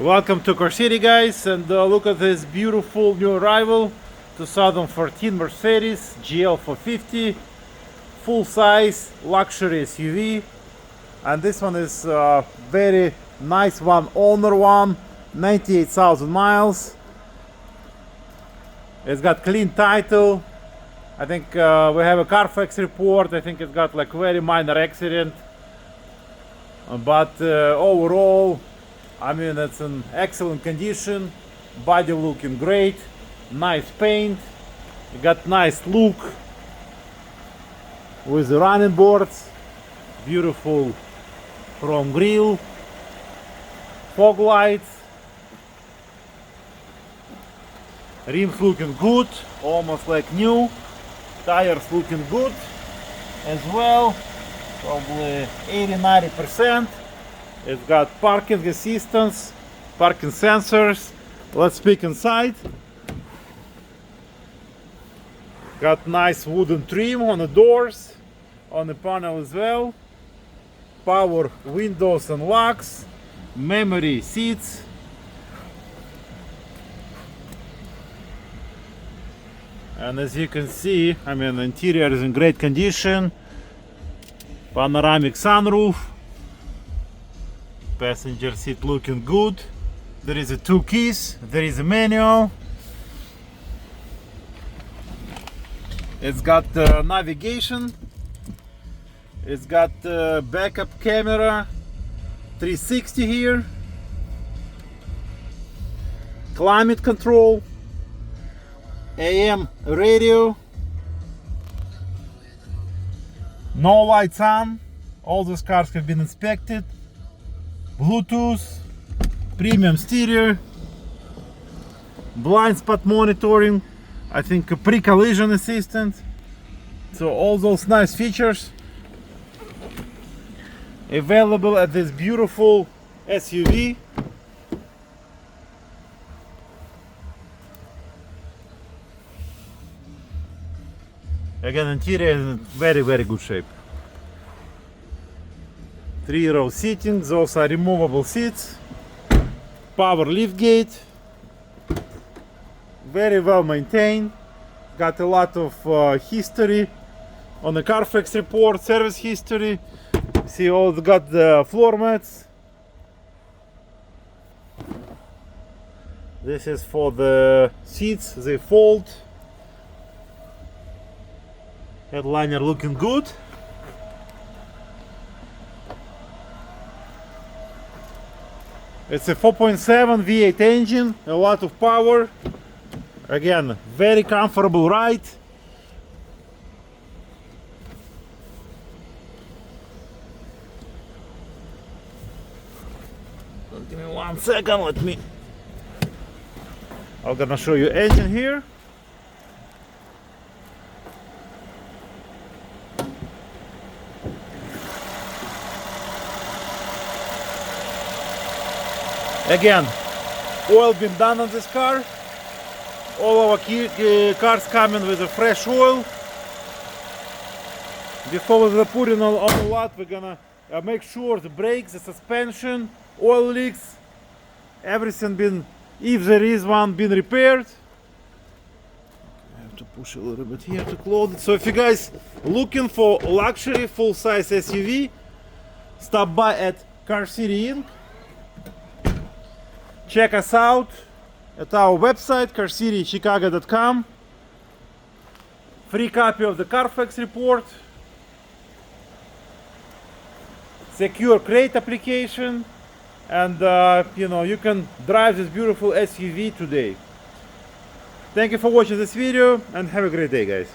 Welcome to Car City, guys, and look at this beautiful new arrival 2014 Mercedes GL 450 full size luxury SUV. And this one is very nice one, owner one, 98,000 miles. It's got clean title. I think we have a Carfax report. I think it's got like very minor accident, but overall, I mean, it's in excellent condition. Body looking great, nice paint. You got nice look with the running boards, beautiful chrome grille, fog lights, rims looking good, almost like new. Tires looking good as well, probably 80-90%. It's got parking assistance, parking sensors. Let's peek inside. Got nice wooden trim on the doors, on the panel as well. Power windows and locks, memory seats. And as you can see, I mean, the interior is in great condition. Panoramic sunroof. Passenger seat looking good. There is two keys. There is a manual. It's got navigation. It's got backup camera, 360 here. Climate control. AM radio, no lights on, all those cars have been inspected. Bluetooth, premium stereo, blind spot monitoring, I think a pre-collision assistant. So all those nice features available at this beautiful SUV. Again, interior is in very good shape. 3-row seating, those are removable seats. Power liftgate. Very well maintained. Got a lot of history on the Carfax report, service history. See, all got the floor mats. This is for the seats, they fold. Headliner looking good. It's a 4.7 V8 engine, a lot of power. Again, very comfortable ride. Give me 1 second, I'm gonna show you engine here. Again, oil been done on this car. All our cars coming with a fresh oil. Before we put it on the lot, we're gonna make sure the brakes, the suspension, oil leaks, everything been, if there is one, been repaired. I have to push a little bit here to close it. So if you guys looking for luxury full-size SUV, stop by at Car City Inc. Check us out at our website, carcitychicago.com. Free copy of the Carfax report. Secure crate application. And you know, you can drive this beautiful SUV today. Thank you for watching this video and have a great day, guys.